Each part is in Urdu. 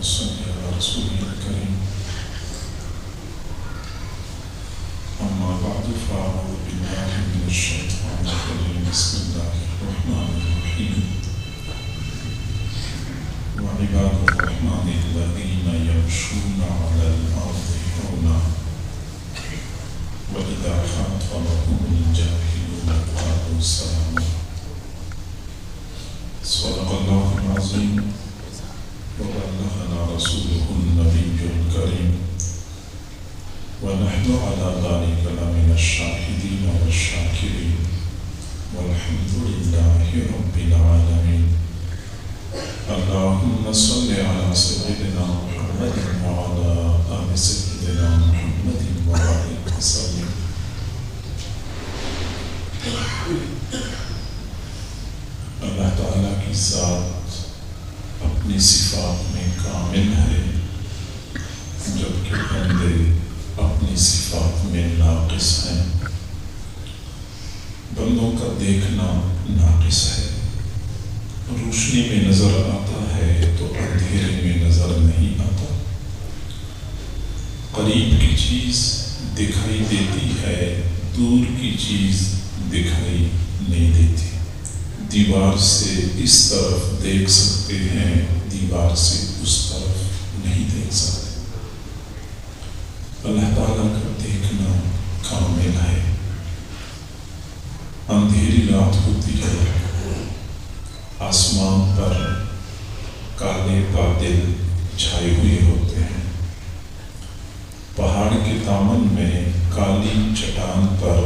صل على رسوله الكريم. أما بعد فأعوذ بالله من الشيطان الرجيم. بسم الله الرحمن الرحيم. وعباد الرحمن الذين يمشون على الأرض هونا وإذا خاطبهم الجاهلون قالوا سلاما. صدق الله العظيم وبلغنا رسوله النبي الكريم ونحن على ذلك لمن الشاهدين والشاكرين والحمد لله رب العالمين. اللهم صل على سيدنا محمد وعلى آل سيدنا محمد وبارك وسلم. اللہ تعالیٰ کی ذات اپنی صفات میں کامل ہے، جبکہ بندے اپنی صفات میں ناقص ہیں. بندوں کا دیکھنا ناقص ہے، روشنی میں نظر آتا ہے تو اندھیرے میں نظر نہیں آتا. قریب کی چیز دکھائی دیتی ہے، دور کی چیز دکھائی نہیں دیتی. دیوار سے اس طرف دیکھ سکتے ہیں، دیوار سے اس طرف نہیں دیکھ سکتے. اللہ تعالیٰ کا دیکھنا کامل ہے. اندھیری رات ہوتی ہے، آسمان پر کالے بادل چھائے ہوئے ہوتے ہیں، پہاڑ کے دامن میں کالی چٹان پر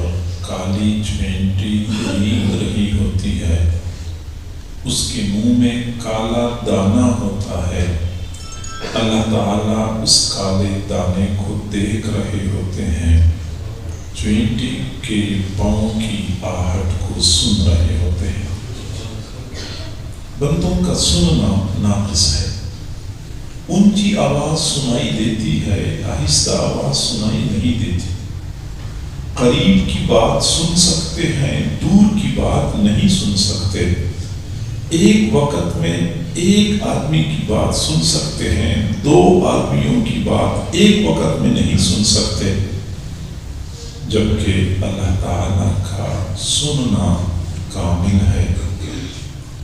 کالی چمینٹی نیند رہی ہوتی ہے، اس کے منہ میں کالا دانہ ہوتا ہے. اللہ تعالیٰ اس کالے دانے کو دیکھ رہے ہوتے ہیں، چمینٹی کے پاؤں کی آہٹ کو سن رہے ہوتے ہیں. بندوں کا سننا ناقص ہے. اونچی آواز سنائی دیتی ہے، آہستہ آواز سنائی نہیں دیتی. قریب کی بات سن سکتے ہیں، دور کی بات نہیں سن سکتے. ایک وقت میں ایک آدمی کی بات سن سکتے ہیں، دو آدمیوں کی بات ایک وقت میں نہیں سن سکتے. جبکہ اللہ تعالیٰ کا سننا کامل ہے.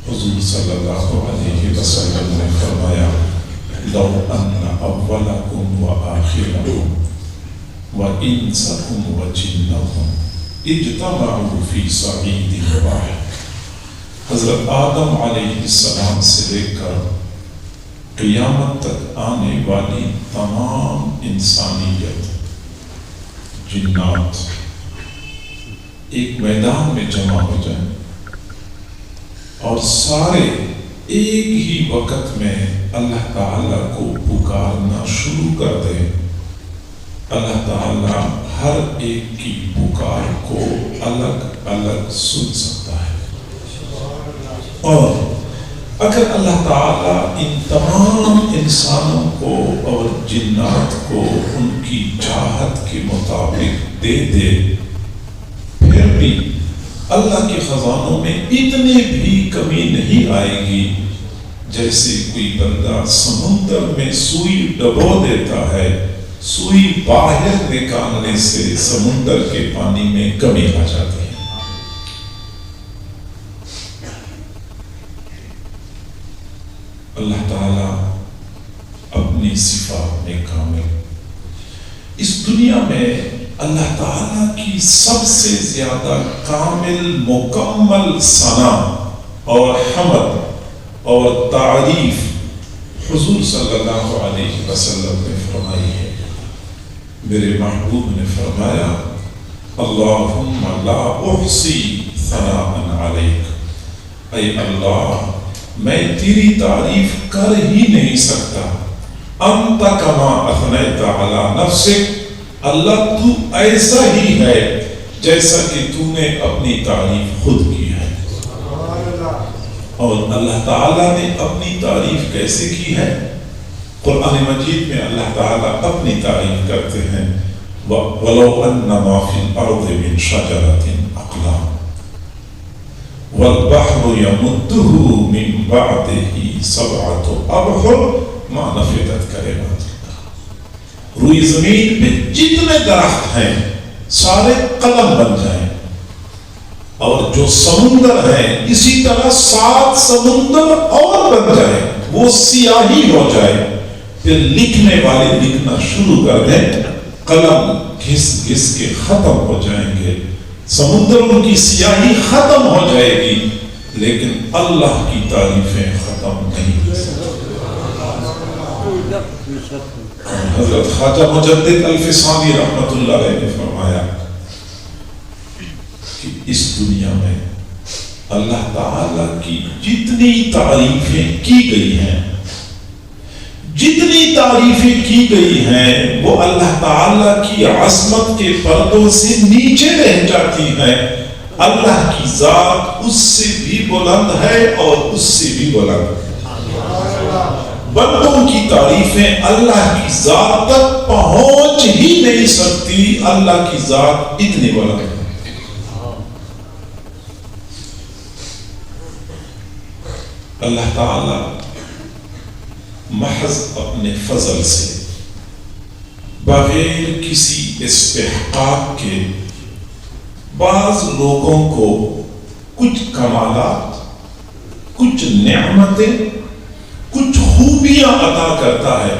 حضور صلی اللہ علیہ وسلم نے فرمایا: لو ان اولکم وآخرکم وانسکم وجنکم اجتمعوا فی صعید واحد. حضرت آدم علیہ السلام سے لے کر قیامت تک آنے والی تمام انسانیت، جنات ایک میدان میں جمع ہو جائیں اور سارے ایک ہی وقت میں اللہ تعالیٰ کو پکارنا شروع کر دیں. اللہ تعالیٰ ہر ایک کی پکار کو الگ الگ سن سکتا ہے. اور اگر اللہ تعالیٰ ان تمام انسانوں کو اور جنات کو ان کی چاہت کے مطابق دے دے، پھر بھی اللہ کے خزانوں میں اتنے بھی کمی نہیں آئے گی. جیسے کوئی بندہ سمندر میں سوئی ڈبو دیتا ہے، سوئی باہر نکالنے سے سمندر کے پانی میں کمی آ جاتی ہے. اللہ تعالیٰ اپنی صفات میں کامل. اس دنیا میں اللہ تعالیٰ کی سب سے زیادہ کامل مکمل ثنا اور حمد اور تعریف حضور صلی اللہ علیہ وسلم نے فرمائی ہے. میرے محبوب نے فرمایا: اللہم لا احصی ثناء علیک. اے اللہ، میں تیری تعریف کر ہی نہیں سکتا. انت کما اثنیت علی نفسک. اللہ تو ایسا ہی ہے جیسا کہ تو نے اپنی تعریف خود کی ہے. اور اللہ تعالیٰ نے اپنی تعریف کیسے کی ہے؟ قرآن مجید میں اللہ تعالیٰ اپنی تعریف کرتے ہیں: وَلَوْ أَنَّ مَا فِي الْأَرْضِ مِنْ شَجَرَةٍ أَقْلَامٌ وَالْبَحْرُ يَمُدُّهُ مِنْ بَعْدِهِ سَبْعَةُ أَبْحُرٍ ما نفدت کلمات اللہ، روئی زمین پہ جتنے درخت ہیں سارے قلم بن جائیں، اور جو سمندر ہے اسی طرح 7 سمندر اور بن جائے، وہ سیاہی ہو جائے، پھر لکھنے والے لکھنا شروع کر دیں، قلم گھس گھس کے ختم ہو جائیں گے، سمندروں کی سیاہی ختم ہو جائے گی، لیکن اللہ کی تعریفیں ختم نہیں ہو سکتی۔ حضرت خواجہ مجدد الفسانی رحمت اللہ علیہ نے فرمایا کہ اس دنیا میں اللہ تعالی کی جتنی تعریفیں کی گئی ہیں، جتنی تعریفیں کی گئی ہیں، وہ اللہ تعالی کی عظمت کے پردوں سے نیچے رہ جاتی ہیں۔ اللہ کی ذات اس سے بھی بلند ہے اور اس سے بھی بلند ہے۔ بندوں کی تعریفیں اللہ کی ذات تک پہنچ ہی نہیں سکتی، اللہ کی ذات اتنی بلند ہے۔ اللہ تعالی محض اپنے فضل سے بغیر کسی استحقاق کے بعض لوگوں کو کچھ کمالات، کچھ نعمتیں، کچھ خوبیاں عطا کرتا ہے،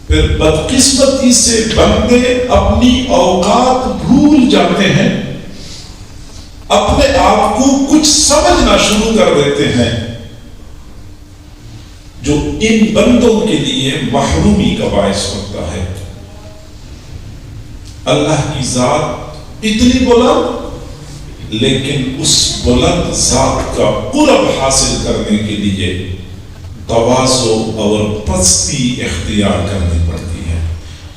پھر بدقسمتی سے بندے اپنی اوقات بھول جاتے ہیں، اپنے آپ کو کچھ سمجھنا شروع کر دیتے ہیں، جو ان بندوں کے لیے محرومی کا باعث ہوتا ہے۔ اللہ کی ذات اتنی بلند، لیکن اس بلند ذات کا قرب حاصل کرنے کے لیے تواضع اور پستی اختیار کرنی پڑتی ہے۔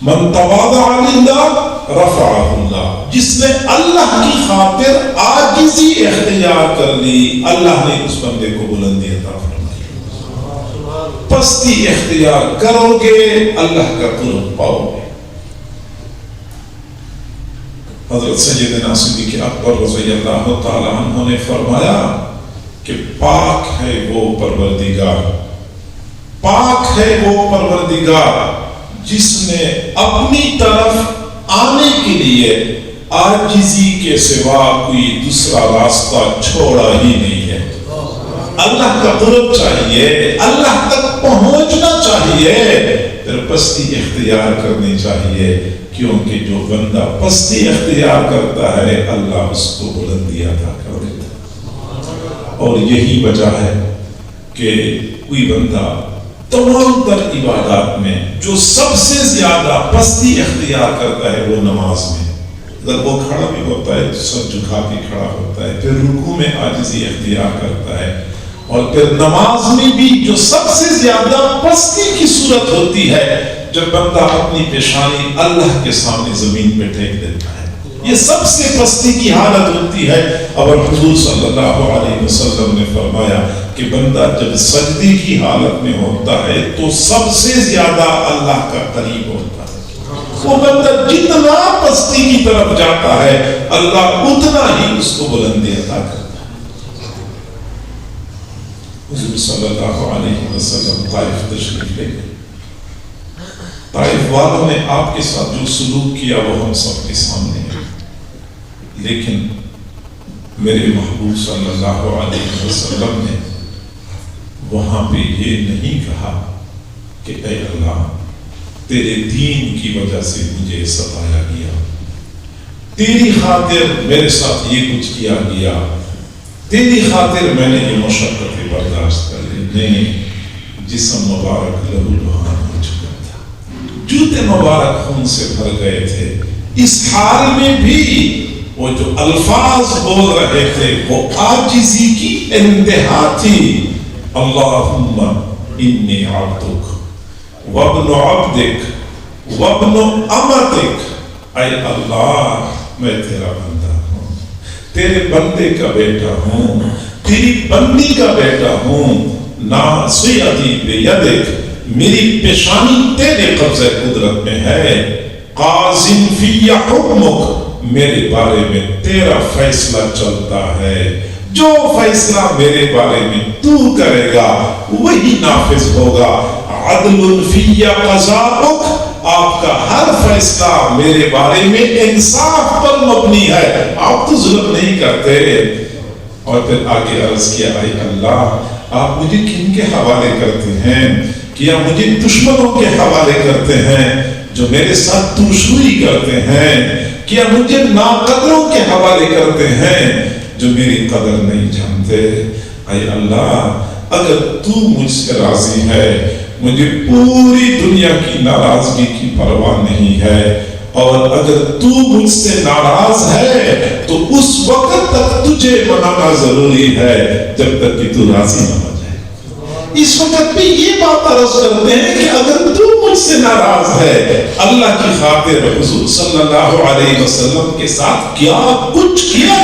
من تواضع للہ رفعہ اللہ، جس نے اللہ کی خاطر عاجزی اختیار کر لی، اللہ نے اس بندے کو بلندی عطا فرمائی۔ پستی اختیار کرو گے اللہ کا قرب پاؤ گے۔ حضرت سیدنا صدیق اکبر رضی اللہ تعالی عنہ نے فرمایا کہ پاک ہے وہ پروردگار، پاک ہے وہ پروردگار جس نے اپنی طرف آنے کے لیے عاجزی کے سوا کوئی دوسرا راستہ چھوڑا ہی نہیں ہے۔ اللہ کا قرب چاہیے، اللہ تک پہنچنا چاہیے، پھر پستی اختیار کرنی چاہیے، کیونکہ جو بندہ پستی اختیار کرتا ہے اللہ اس کو بلندی عطا کر دیتا ہے۔ اور یہی وجہ ہے کہ کوئی بندہ تمام تر عبادات میں جو سب سے زیادہ پستی اختیار کرتا ہے وہ نماز میں، اگر وہ کھڑا بھی ہوتا ہے تو سر جھکا کے کھڑا ہوتا ہے، پھر رکوع میں عاجزی اختیار کرتا ہے، اور پھر نماز میں بھی جو سب سے زیادہ پستی کی صورت ہوتی ہے جب بندہ اپنی پیشانی اللہ کے سامنے زمین پہ ٹھیک دیتا ہے، یہ سب سے پستی کی حالت ہوتی ہے۔ اور حضور صلی اللہ علیہ وسلم نے فرمایا کہ بندہ جب سجدے کی حالت میں ہوتا ہے تو سب سے زیادہ اللہ کا قریب ہوتا ہے۔ وہ بندہ جتنا پستی کی طرف جاتا ہے اللہ اتنا ہی اس کو بلندی عطا کرتا ہے۔ حضور صلی اللہ علیہ وسلم طائف تشریف لے گئے، طائف والوں نے آپ کے ساتھ جو سلوک کیا وہ ہم سب کے سامنے ہے، لیکن میرے محبوب صلی اللہ علیہ وسلم نے وہاں پہ یہ نہیں کہا کہ اے اللہ تیرے دین کی وجہ سے مجھے ستایا گیا، تیری خاطر میرے ساتھ یہ کچھ کیا گیا، تیری خاطر میں نے یہ مشقتیں برداشت کر لی۔ نہیں، جسم مبارک لہو لہان ہو چکا تھا، جوتے مبارک خون سے بھر گئے تھے، اس حال میں بھی وہ جو الفاظ بول رہے تھے وہ عاجزی کی انتہا تھی۔ اللہم انی عبدک وابن عبدک وابن امتک، اے اللہ میں تیرا بندہ ہوں، تیرے بندے کا بیٹا ہوں، تیری بندی کا بیٹا ہوں، ناصیتی بیدک، میری پیشانی تیرے قبضہ قدرت میں ہے، قاضٍ فی حکمک، میرے بارے میں تیرا فیصلہ چلتا ہے، جو فیصلہ میرے بارے میں تو کرے گا وہی نافذ ہوگا. عدل فی قضاؤک، آپ کا ہر فیصلہ میرے بارے میں انصاف پر مبنی ہے، آپ تو ظلم نہیں کرتے. اور پھر آگے عرض کیا اے اللہ آپ مجھے کن کے حوالے کرتے ہیں؟ کیا مجھے دشمنوں کے حوالے کرتے ہیں جو میرے ساتھ دوشوئی کرتے ہیں؟ کیا مجھے ناقدروں کے حوالے کرتے ہیں جو میری قدر نہیں جانتے؟ اے اللہ اگر تو مجھ سے راضی ہے، مجھے پوری دنیا کی ناراضگی کی پرواہ نہیں ہے، اور اگر تو مجھ سے ناراض ہے تو اس وقت تک تجھے منانا ضروری ہے جب تک کہ تو راضی نہ ہو جائے. اس وقت بھی یہ بات عرض کرتے ہیں کہ اگر تو مجھ سے ناراض ہے، اللہ کی خاطر حضور صلی اللہ علیہ وسلم کے ساتھ کیا کچھ کیا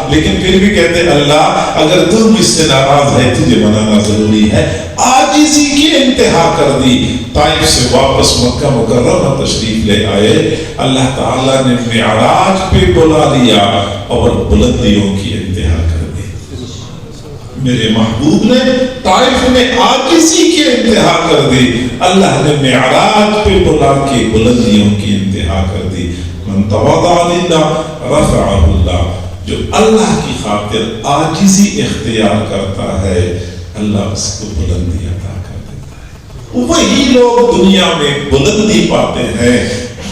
لیکن پھر بھی کہتے ہیں اللہ اگر تو مجھ سے ناراض ہے تجھے منانا ضروری ہے. عاجزی کی انتہا کر دی. طائف سے واپس مکہ مکرمہ تشریف لے آئے. اللہ تعالیٰ نے معراج پہ بلا لیا اور بلندیوں کی انتہا کر دی. میرے محبوب نے طائف میں عاجزی کی انتہا کر دی. اللہ نے معراج پہ بلا کے بلندیوں کی انتہا کر دی. من تواضع للہ رفعہ اللہ، جو اللہ کی خاطر عاجزی اختیار کرتا ہے اللہ اس کو بلندی عطا کر دیتا ہے. وہی لوگ دنیا میں بلندی پاتے ہیں،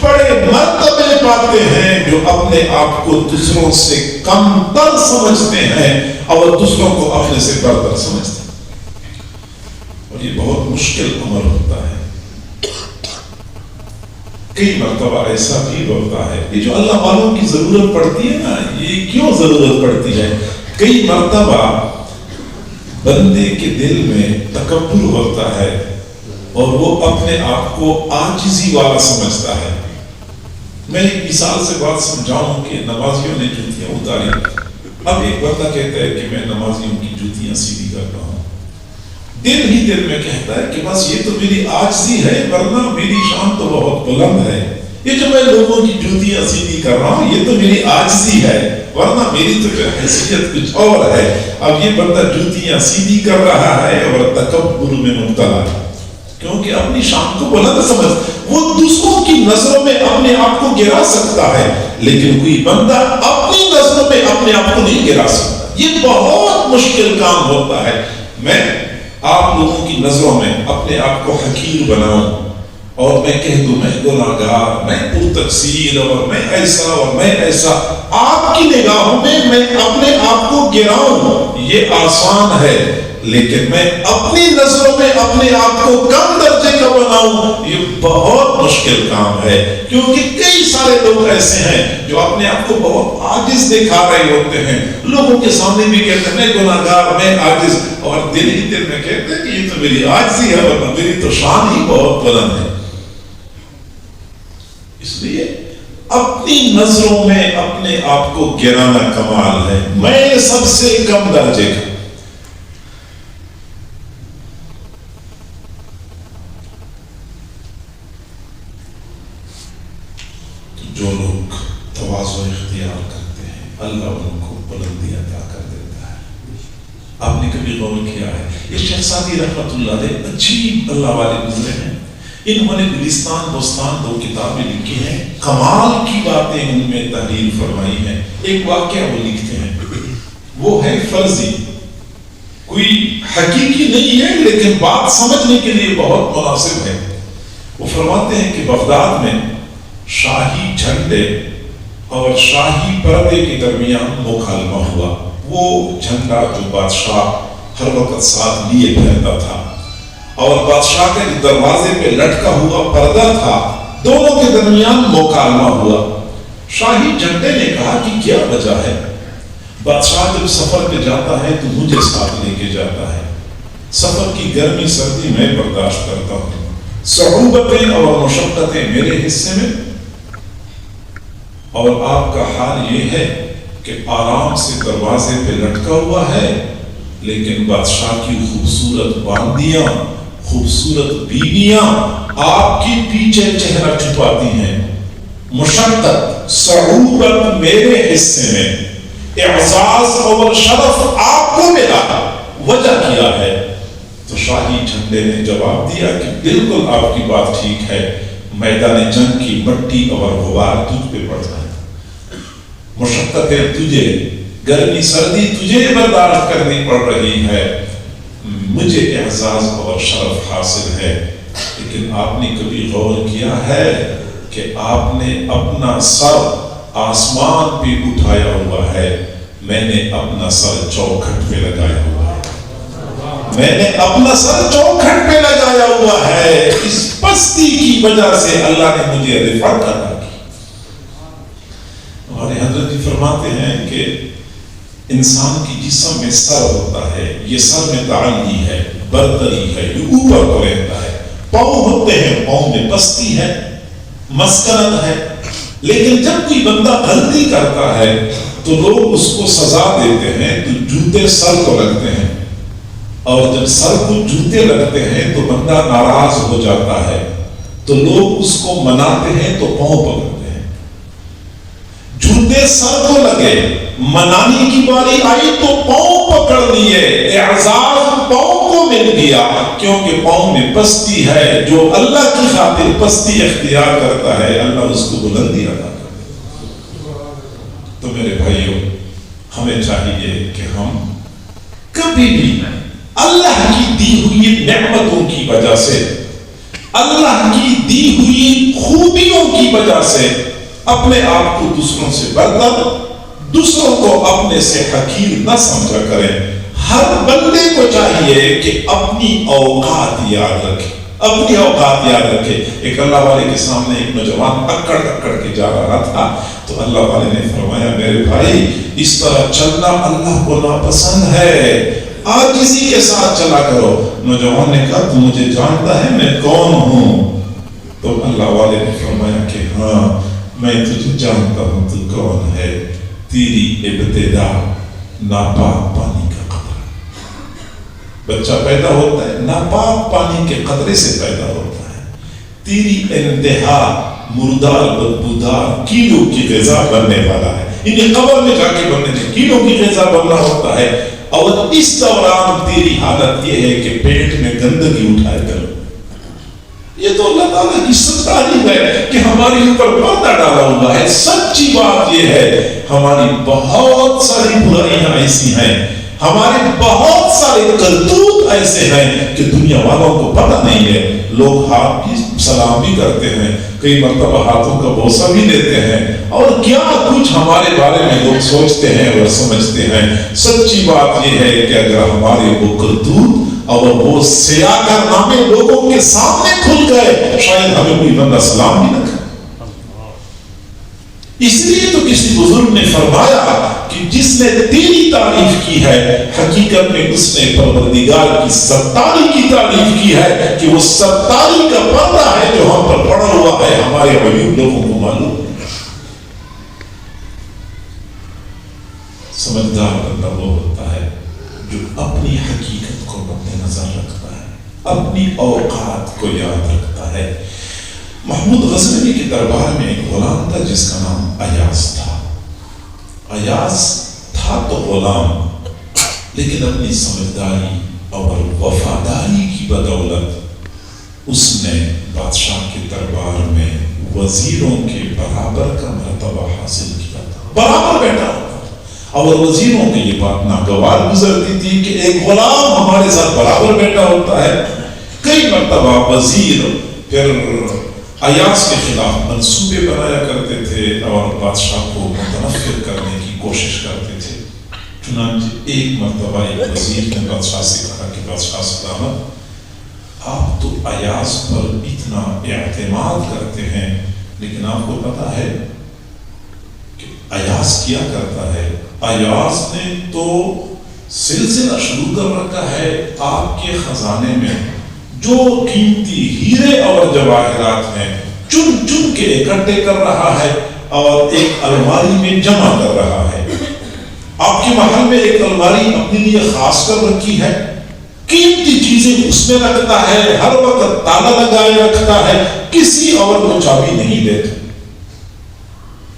بڑے مرتبے پاتے ہیں جو اپنے آپ کو دوسروں سے کم تر سمجھتے ہیں اور دوسروں کو اپنے سے برتر سمجھتے ہیں. اور یہ بہت مشکل عمل ہوتا ہے. کئی مرتبہ ایسا بھی ہوتا ہے کہ جو اللہ والوں کی ضرورت پڑتی ہے نا، یہ کیوں ضرورت پڑتی ہے؟ کئی مرتبہ بندے کے دل میں تکبر ہوتا ہے اور وہ اپنے آپ کو عاجزی والا سمجھتا ہے. میں ایک مثال سے بات سمجھاؤں کہ نمازیوں نے جوتیاں اتاری. اب ایک بندہ کہتا ہے کہ میں نمازیوں کی جوتیاں سیدھی کر رہا ہوں. دل ہی دل میں کہتا ہے کہ بس یہ تو میری عاجزی ہے، ورنہ میری شان تو بہت بلند ہے. یہ جو میں لوگوں کی جوتیاں سیدھی کر رہا ہوں یہ تو میری عاجزی ہے، ورنہ میری تو حیثیت کچھ اور ہے. اب یہ بندہ جوتیاں سیدھی کر رہا ہے اور تکبر میں مبتلا ہے، کیونکہ اپنی شان کو بلند سمجھ. وہ دوسروں کی نظروں میں اپنے آپ کو گرا سکتا ہے لیکن کوئی بندہ اپنی نظروں میں اپنے آپ کو نہیں گرا سکتا. یہ بہت مشکل کام ہوتا ہے. میں آپ لوگوں کی نظروں میں اپنے آپ کو حقیر بناؤں اور میں کہہ دوں میں گناہگار، میں پرتقصیر اور میں ایسا اور میں ایسا، آپ کی نگاہوں میں اپنے آپ کو گراؤں، یہ آسان ہے. لیکن میں اپنی نظروں میں اپنے آپ کو کم درجے کا بناؤں یہ بہت مشکل کام ہے. کیونکہ کئی سارے لوگ ایسے ہیں جو اپنے آپ کو بہت عاجز دکھا رہے ہوتے ہیں، لوگوں کے سامنے بھی کہتے ہیں میں گناہگار، میں عاجز، اور دل ہی دل میں کہتے ہیں کہ یہ تو میری عاجزی ہے ورنہ میری تو شان ہی بہت بلند ہے. اس لیے اپنی نظروں میں اپنے آپ کو گرانا کمال ہے. میں سب سے کم درجے کا. جو لوگ تواضع اختیار کرتے ہیں اللہ ان کو بلندی عطا کر دیتا ہے. آپ نے کبھی غور کیا ہے یہ شیخ سعدی رحمت اللہ علیہ عجیب اللہ والے گزرے ہیں. انہوں نے گلستان بستان 2 کتابیں لکھی ہیں، کمال کی باتیں ان میں تحریر فرمائی ہیں. ایک واقعہ وہ لکھتے ہیں، وہ ہے فرضی، کوئی حقیقی نہیں ہے لیکن بات سمجھنے کے لیے بہت مناسب ہے. وہ فرماتے ہیں کہ بغداد میں شاہی جھنڈے اور شاہی پردے کے درمیان مکالمہ ہوا. وہ جھنڈا جو بادشاہ ہر وقت ساتھ لیے پھرتا تھا اور بادشاہ کے دروازے پہ لٹکا ہوا پردہ تھا، دونوں کے درمیان مکالمہ ہوا. شاہی جھنڈے نے کہا کہ کیا وجہ ہے؟ بادشاہ جب سفر پہ جاتا ہے تو مجھے ساتھ لے کے جاتا ہے، سفر کی گرمی سردی میں برداشت کرتا ہوں، صعوبتیں اور مشقتیں میرے حصے میں، اور آپ کا حال یہ ہے کہ آرام سے دروازے پہ لٹکا ہوا ہے لیکن بادشاہ کی خوبصورت باندیاں، خوبصورت بیویاں آپ کی پیچھے چہرہ چھپاتی ہیں. مشقت، صعوبت میرے حصے میں، اعزاز اور شرف آپ کو ملا، وجہ کیا ہے؟ تو شاہی جھنڈے نے جواب دیا کہ بالکل آپ کی بات ٹھیک ہے، میدان جنگ کی مٹی اور غبار تجھ پہ پڑتا ہے، مشقتیں تجھے، گرمی سردی تجھے برداشت کرنی پڑ رہی ہے، مجھے اعزاز اور شرف حاصل ہے، لیکن آپ نے کبھی غور کیا ہے کہ آپ نے اپنا سر آسمان پہ اٹھایا ہوا ہے، میں نے اپنا سر چوکھٹ پہ لگایا ہوا ہے، میں نے اپنا سر چوکھٹ پہ لگایا ہوا ہے، اس پستی کی وجہ سے اللہ نے مجھے رفعت عطا کی۔ ہمارے حضرت جی فرماتے ہیں کہ انسان کی جسم میں سر ہوتا ہے، یہ سر میں تعلی ہے، برتری ہے، یہ اوپر کو رہتا ہے، پاؤں ہوتے ہیں، پاؤں میں پستی ہے، مسکنت ہے، لیکن جب کوئی بندہ غلطی کرتا ہے تو لوگ اس کو سزا دیتے ہیں تو جوتے سر کو لگتے ہیں، اور جب سر کو جوتے لگتے ہیں تو بندہ ناراض ہو جاتا ہے تو لوگ اس کو مناتے ہیں تو پاؤں پکڑتے ہیں۔ جوتے سر کو لگے، منانے کی باری آئی تو پاؤں پکڑ لیے، اعزاز پاؤں کو مل گیا، کیونکہ پاؤں میں پستی ہے، جو اللہ کی خاطر پستی اختیار کرتا ہے اللہ اس کو بلندی عطا کرتا ہے۔ تو میرے بھائیوں، ہمیں چاہیے کہ ہم کبھی بھی اللہ کی دی ہوئی نعمتوں کی وجہ سے، اللہ کی دی ہوئی خوبیوں کی وجہ سے اپنے آپ کو دوسروں سے برتر، دوسروں کو اپنے سے حقیر نہ سمجھا کریں۔ ہر بندے کو چاہیے کہ اپنی اوقات یاد رکھے، اپنی اوقات یاد رکھے۔ ایک اللہ والے کے سامنے ایک نوجوان اکڑ اکڑ کے جا رہا تھا تو اللہ والے نے فرمایا، میرے بھائی اس طرح چلنا اللہ کو ناپسند ہے، عاجزی کے ساتھ چلا کرو۔ نوجوان نے کہا، تو مجھے جانتا ہے میں کون ہوں؟ تو اللہ والے نے فرمایا کہ ہاں میں تجھے جانتا ہوں، تو کون ہے؟ تیری ابتدا ناپاک پانی کا قطرہ۔ بچہ پیدا ہوتا ہے ناپاک پانی کے قطرے سے پیدا ہوتا ہے، تیری انتہا مردار بدبودار کیلوں کی غذا بننے والا ہے، انہیں قبر میں جا کے بننے سے کیلوں کی غذا بننا ہوتا ہے، اور اس دوران تیری حالت یہ ہے کہ پیٹ میں گندگی اٹھائے کرو۔ یہ تو اللہ تعالیٰ کی ستائش ہے کہ ہماری اوپر پردہ ڈالا ہوا ہے۔ سچی بات یہ ہے ہماری بہت ساری برائیاں ایسی ہیں، ہمارے بہت سارے کرتوت ایسے ہیں کہ دنیا والوں کو پتہ نہیں ہے۔ لوگ ہاتھ کی سلام بھی کرتے ہیں، کئی مرتبہ ہاتھوں کا بوسہ بھی دیتے ہیں، اور کیا کچھ ہمارے بارے میں لوگ سوچتے ہیں اور سمجھتے ہیں۔ سچی بات یہ ہے کہ اگر ہمارے وہ کرتوت اور وہ سیاہ کارنامے لوگوں کے سامنے کھل گئے، شاید ہمیں کوئی بندہ سلام بھی نہ کرے۔ اس لیے تو کسی بزرگ نے فرمایا کہ جس نے تیری تعریف کی ہے، حقیقت میں اس نے پروردگار کی ستاری کی تعریف کی ہے، کہ وہ ستاری کا پردہ ہے جو ہم پر پڑا ہوا ہے، ہمارے غریب لوگوں کو معلوم ہے۔ سمجھدار بندہ وہ ہوتا ہے جو اپنی حقیقت کو مد نظر رکھتا ہے، اپنی اوقات کو یاد رکھتا ہے۔ محمود غزنوی کے دربار میں ایک غلام تھا جس کا نام ایاز تھا۔ ایاز تھا تو غلام، لیکن اپنی سمجھداری اور وفاداری کی بدولت اس نے بادشاہ کے دربار میں وزیروں کے برابر کا مرتبہ حاصل کیا تھا، برابر بیٹھا ہوتا تھا، اور وزیروں کے یہ بات ناگوار گزرتی تھی کہ ایک غلام ہمارے ساتھ برابر بیٹھا ہوتا ہے۔ کئی مرتبہ وزیر پھر ایاز کے خلاف منصوبے بنایا کرتے تھے اور بادشاہ کو متنفر کرنے کی کوشش کرتے تھے۔ چنانچہ ایک مرتبہ ایک وزیر نے بادشاہ سے کہا کہ بادشاہ سلامت، آپ تو ایاز پر اتنا اعتماد کرتے ہیں، لیکن آپ کو پتا ہے کہ ایاز کیا کرتا ہے؟ ایاز نے تو سلسلہ شروع کر رکھا ہے آپ کے خزانے میں، جو قیمتی ہیرے اور جواہرات ہیں چن چن کے اکٹھے کر رہا ہے اور ایک الماری میں جمع کر رہا ہے۔ آپ کے محل میں ایک الماری اپنے لیے خاص کر رکھی ہے، قیمتی چیزیں اس میں رکھتا ہے، ہر وقت تالا لگائے رکھتا ہے، کسی اور کو چابی نہیں دیتا۔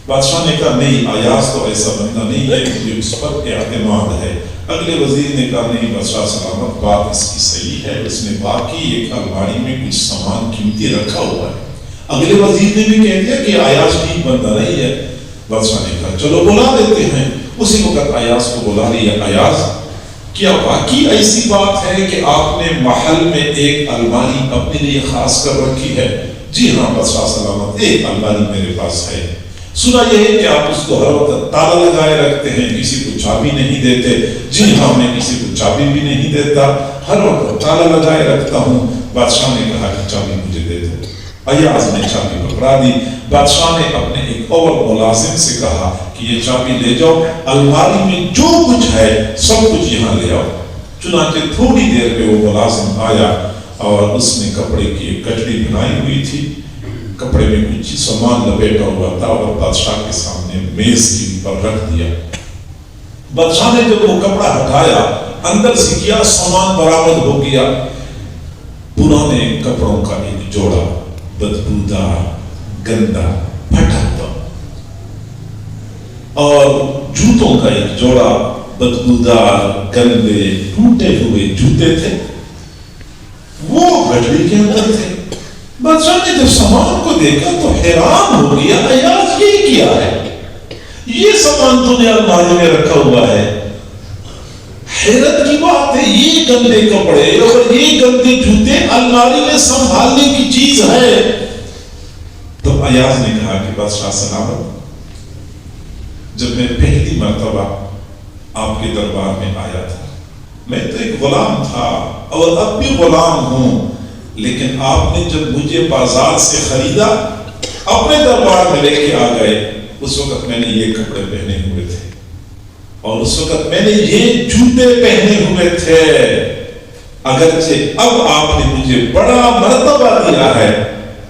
بادشاہ نے کہا نہیں، ایاز تو ایسا بندہ نہیں ہے، مجھے اس پر اعتماد ہے۔ اگلے وزیر نے کہا نہیں بادشاہ سلامت، بات اس کی صحیح ہے، اس نے باقی ایک الماری میں کچھ سامان قیمتی رکھا ہوا ہے۔ اگلے وزیر نے بھی کہہ دیا کہ ایاز ٹھیک بندہ نہیں ہے۔ بادشاہ نے کہا چلو بلا دیتے ہیں۔ اسی وقت ایاز کو بلا لیا۔ ایاز، کیا واقعی ایسی بات ہے کہ آپ نے محل میں ایک الماری اپنے لیے خاص کر رکھی ہے؟ جی ہاں بادشاہ سلامت، ایک الماری میرے پاس ہے۔ سنا یہ ہے کہ آپ اس کو ہر وقت تالا لگائے رکھتے ہیں، کسی کو چابی نہیں دیتے؟ جی ہاں، میں کسی کو چابی بھی نہیں دیتا، ہر وقت تالا لگائے رکھتا ہوں۔ بادشاہ نے کہا کہ چابی مجھے دے دو۔ ایاز نے چابی پکڑا دی۔ بادشاہ نے اپنے ایک اور ملازم سے کہا کہ یہ چابی لے جاؤ، الماری میں جو کچھ ہے سب کچھ یہاں لے آؤ۔ چنانچہ تھوڑی دیر میں وہ ملازم آیا اور اس نے کپڑے کی ایک کٹڑی بنائی ہوئی تھی، کپڑے میں کچھ سامان لپیٹا ہوا تھا اور بادشاہ کے سامنے میز کے اوپر رکھ دیا۔ بادشاہ نے جب وہ کپڑا ہٹایا، اندر سے کیا سامان برآمد ہو گیا؟ پرانے کپڑوں کا ایک جوڑا، بدبودار، گندا، پھٹا ہوا، اور جوتوں کا ایک جوڑا، بدبودار، گندے، ٹوٹے ہوئے جوتے تھے، وہ گٹڑی کے اندر تھے۔ بادشاہ نے جب سامان کو دیکھا تو حیران ہو گیا، ایاز یہ کیا ہے؟ یہ سامان تو نے الماری میں رکھا ہوا ہے۔ حیرت کی بات ہے، یہ گندے کپڑے اور یہ گندے جوتے الماری میں سنبھالنے کی چیز ہے۔ تو ایاز نے کہا کہ بادشاہ سلامت، جب میں پہلی مرتبہ آپ کے دربار میں آیا تھا، میں تو ایک غلام تھا اور اب بھی غلام ہوں، لیکن آپ نے جب مجھے بازار سے خریدا، اپنے دربار میں لے کے آ گئے، اس وقت میں نے یہ کپڑے پہنے ہوئے تھے اور اس وقت میں نے یہ جوتے پہنے ہوئے تھے۔ اگرچہ اب آپ نے مجھے بڑا مرتبہ دیا ہے،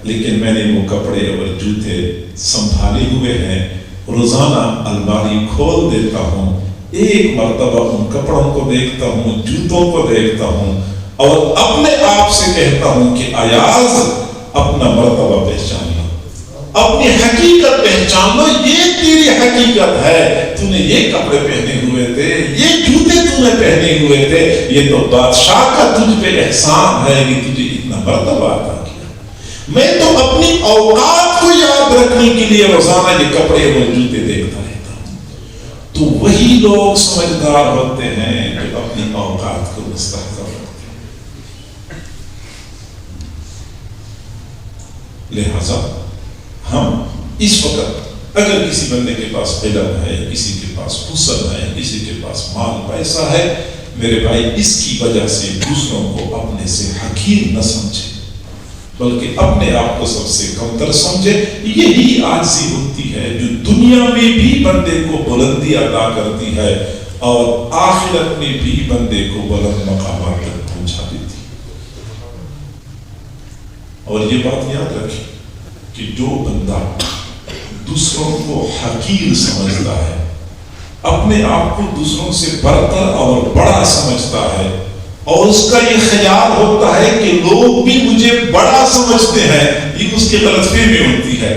لیکن میں نے وہ کپڑے اور جوتے سنبھالے ہوئے ہیں۔ روزانہ الماری کھول دیتا ہوں، ایک مرتبہ ان کپڑوں کو دیکھتا ہوں، جوتوں کو دیکھتا ہوں اور اپنے آپ سے کہتا ہوں کہ ایاز، اپنا مرتبہ پہچان لو، اپنی حقیقت پہچان لو، یہ تیری حقیقت ہے۔ تو نے یہ کپڑے پہنے ہوئے تھے، یہ جوتے تو نے پہنے ہوئے تھے، یہ تو بادشاہ کا تجھ پہ احسان ہے کہ تجھے اتنا مرتبہ عطا کیا۔ میں تو اپنی اوقات کو یاد رکھنے کے لیے روزانہ یہ کپڑے اور جوتے دیکھتا رہتا ہوں۔ تو وہی لوگ سمجھدار ہوتے ہیں جو اپنی اوقات کو مستحکم رکھتے ہیں۔ لہذا ہم اس وقت اگر کسی بندے کے پاس علم ہے، کسی کے پاس حسن ہے، کسی کے پاس مال پیسہ ہے، میرے بھائی اس کی وجہ سے دوسروں کو اپنے سے حقیر نہ سمجھے، بلکہ اپنے آپ کو سب سے کمتر سمجھے۔ یہی عاجزی ہوتی ہے جو دنیا میں بھی بندے کو بلندی عطا کرتی ہے اور آخرت میں بھی بندے کو بلند مقامات تک پہنچا دیتی ہے۔ اور یہ بات یاد رکھیں کہ جو بندہ دوسروں کو حقیر سمجھتا ہے، اپنے آپ کو دوسروں سے برتر اور بڑا سمجھتا ہے، اور اس کا یہ خیال ہوتا ہے کہ لوگ بھی مجھے بڑا سمجھتے ہیں، یہ اس کی غلط فہمی ہوتی ہے۔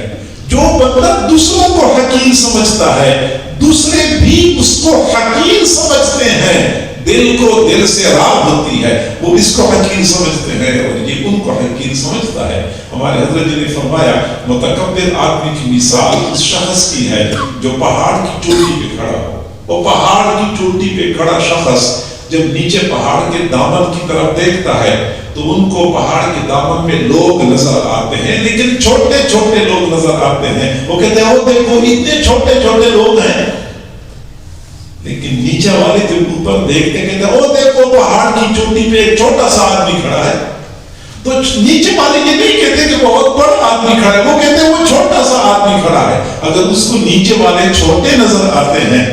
جو بندہ دوسروں کو حقیر سمجھتا ہے، دوسرے بھی اس کو حقیر سمجھتے ہیں، دل کو دل سے راہ ہوتی ہے، وہ اس کو حقیر سمجھتے ہیں اور یہ ان کو حقیر سمجھتا ہے۔ ہمارے حضرت جی نے فرمایا متکبر آدمی کی مثال اس شخص کی ہے جو پہاڑ کی چوٹی پہ کھڑا ہو۔ وہ پہاڑ کی چوٹی پہ کھڑا شخص جب نیچے پہاڑ کے دامن کی طرف دیکھتا ہے تو ان کو پہاڑ کے دامن میں لوگ نظر آتے ہیں، لیکن چھوٹے چھوٹے لوگ نظر آتے ہیں۔ وہ کہتے ہیں وہ دیکھو اتنے چھوٹے چھوٹے لوگ ہیں، لیکن نیچے والے جب اوپر دیکھتے ہیں کہتے ہیں وہ دیکھو پہاڑ کی چوٹی پہ ایک چھوٹا سا آدمی کھڑا ہے۔ تو نیچے والے یہ نہیں کہتے کہ بہت بڑا آدمی کھڑا ہے، وہ کہتے ہیں وہ چھوٹا سا آدمی کھڑا ہے۔ اگر اس کو نیچے والے چھوٹے نظر آتے ہیں،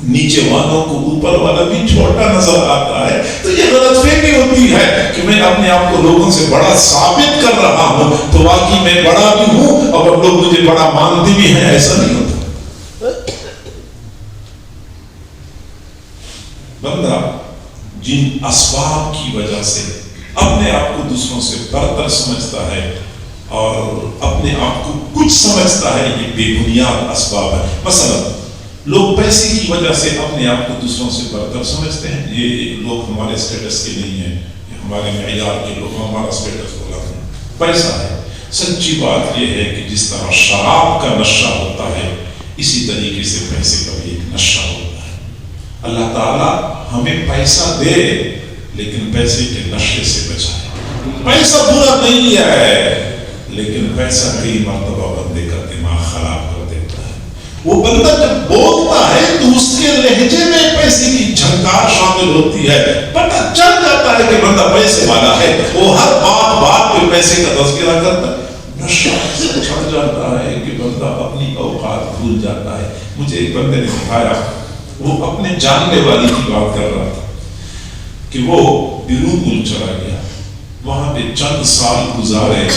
نیچے والوں کو اوپر والا بھی چھوٹا نظر آتا ہے، تو یہ غلط فہمی ہوتی ہے کہ میں اپنے آپ کو لوگوں سے بڑا ثابت کر رہا ہوں، تو واقعی میں بڑا بھی ہوں اور لوگ مجھے بڑا مانتے بھی ہیں، ایسا نہیں ہوتا۔ بندہ جن اسباب کی وجہ سے اپنے آپ کو دوسروں سے برتر سمجھتا ہے، اور اپنے آپ کو کچھ سمجھتا ہے، یہ بے بنیاد اسباب ہے۔ مثلا لوگ پیسے کی وجہ سے اپنے آپ کو دوسروں سے برتر سمجھتے ہیں، یہ لوگ ہمارے اسٹیٹس کے نہیں ہیں، یہ ہمارے معیار کے لوگ ہمارا اسٹیٹس بولاتے ہیں، پیسہ ہے۔ سچی بات یہ ہے کہ جس طرح شراب کا نشہ ہوتا ہے اسی طریقے سے پیسے کا بھی ایک نشہ ہوتا ہے۔ اللہ تعالیٰ ہمیں پیسہ دے لیکن پیسے کے نشے سے بچائے۔ پیسہ برا نہیں ہے لیکن پیسہ کئی مرتبہ بندے کا دماغ خراب کر دیتا ہے۔ وہ بندہ جب بولتا ہے تو اس کے لہجے میں پیسے کی جھنکار شامل ہوتی ہے، پتہ چل جاتا ہے کہ بندہ پیسے والا ہے، وہ ہر بات پہ پیسے کا تذکرہ کرتا ہے۔ نشہ سے چڑھ جاتا ہے کہ بندہ اپنی اوقات بھول جاتا ہے۔ مجھے ایک بندے نے دکھایا، وہ اپنے جاننے والی کی بات کر رہا تھا کہ وہ بیرون ملک چلا گیا، وہاں پہ چند سال گزارے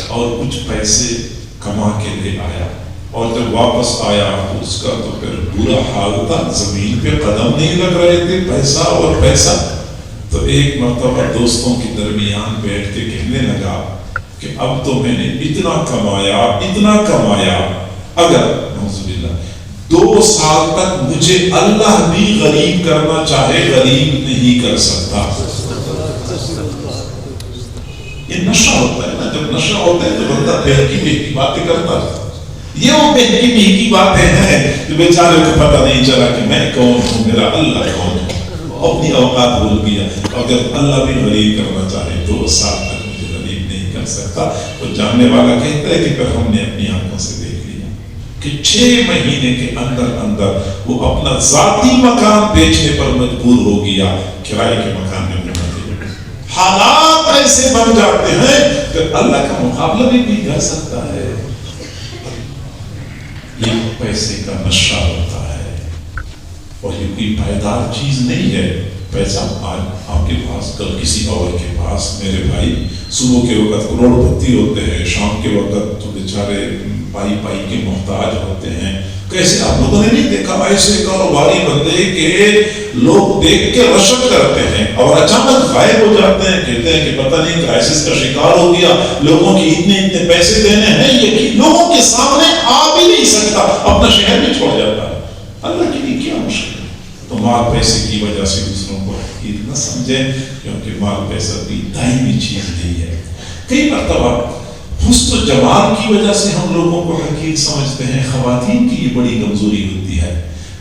اور کچھ پیسے کما کے لے آیا، اور جب واپس آیا اس کا تو پھر برا حال تھا، زمین پہ قدم نہیں لگ رہے تھے، پیسہ اور پیسہ۔ تو ایک مرتبہ دوستوں کے درمیان بیٹھ کے کہنے لگا کہ اب تو میں نے اتنا کمایا، اگر نعوذ باللہ 2 سال تک مجھے اللہ بھی غریب کرنا چاہے غریب نہیں کر سکتا۔ یہ نشہ ہوتا ہے نا، جب نشہ ہوتا ہے تو بندہ بہکی باتیں کرتا ہے۔ یہ وہ بہکی باتیں ہیں جو بیچارے کو پتہ نہیں چلا کہ میں کون ہوں، میرا اللہ کون ہے، اپنی اوقات بھول گیا۔ اگر اللہ بھی غریب کرنا چاہے 2 سال تک مجھے غریب نہیں کر سکتا، تو جاننے والا کہتا ہے کہ پھر ہم نے اپنی آنکھوں سے دیکھ لیا کہ 6 مہینے کے اندر وہ اپنا ذاتی مکان بیچنے پر مجبور ہو گیا، کرائے کے مکان میں حالات ایسے بن جاتے ہیں کہ اللہ کا مقابلہ بھی کر سکتا ہے۔ یہ پیسے کا نشہ ہوتا ہے اور یہ کوئی پائیدار چیز نہیں ہے۔ پیسہ آج آپ کے پاس، کل کسی اور کے پاس۔ میرے بھائی صبح کے وقت کروڑ پتی ہوتے ہیں، شام کے وقت تو بیچارے پائی کے محتاج ہوتے ہیں۔ کیسے آپ لوگوں نے نہیں دیکھا ایسے کاروباری بندے کہ لوگ دیکھ کے رشک کرتے ہیں اور اچانک غائب ہو جاتے ہیں، کہتے ہیں کہ پتہ نہیں کرائسس کا شکار ہو گیا، لوگوں کی اتنے پیسے دینے ہیں، یہ لوگوں کے سامنے آ بھی نہیں سکتا، اپنا شہر بھی چھوڑ جاتا ہے۔ اللہ کے لیے کیا مشکل ہے؟ تو مال پیسے کی وجہ سے دوسروں کو حقیر نہ سمجھیں، کیونکہ مال پیسہ بھی دائمی چیز نہیں ہے۔ کئی مرتبہ حسن و جمال کی وجہ سے ہم لوگوں کو حقیر سمجھتے ہیں۔ خواتین کی یہ بڑی کمزوری ہوتی ہے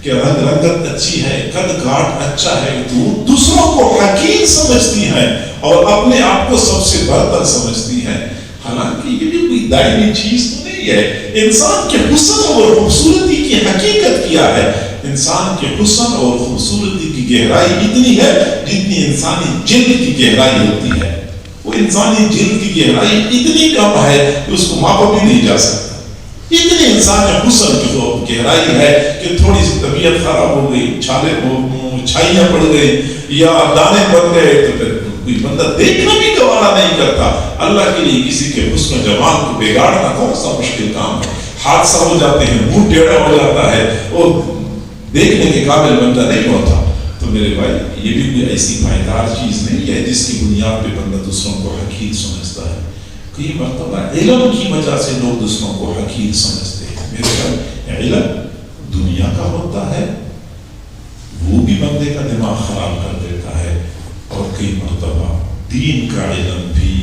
کہ رنگ رنگت اچھی ہے، قد کاٹ اچھا ہے، تو دوسروں کو حقیر سمجھتی ہیں اور اپنے آپ کو سب سے برتر سمجھتی ہیں، حالانکہ یہ بھی کوئی دائمی چیز تو نہیں ہے۔ انسان کے حسن اور خوبصورتی کی حقیقت کیا ہے؟ انسان کے حسن اور خوبصورتی کی گہرائی اتنی ہے جتنی انسانی جلد کی گہرائی ہوتی ہے۔ وہ انسانی جلد کی گہرائی اتنی کم ہے کہ اس کو ماپا بھی نہیں جا سکتا۔ اتنی انسان کے حسن کی گہرائی ہے کہ تھوڑی سی طبیعت خراب ہو گئی، چھائیاں پڑ گئی یا دانے بن گئے تو پھر کوئی بندہ دیکھنا بھی گوارا نہیں کرتا۔ اللہ کے لیے کسی کے حسن و جمال کو بگاڑنا کون سا مشکل کام ہے؟ حادثہ ہو جاتے ہیں، منہ ٹیڑھا ہو جاتا ہے، اور دیکھنے کے قابل بندہ نہیں ہوتا۔ تو میرے بھائی یہ بھی کوئی ایسی پائیدار چیز نہیں ہے جس کی بنیاد پہ بندہ دوسروں کو حقیر سمجھتا ہے۔ کئی مرتبہ علم کی وجہ سے لوگ دوسروں کو حقیر سمجھتے ہیں۔ میرے بھائی علم دنیا کا ہوتا ہے، وہ بھی بندے کا دماغ خراب کر دیتا ہے، اور کئی مرتبہ دین کا علم بھی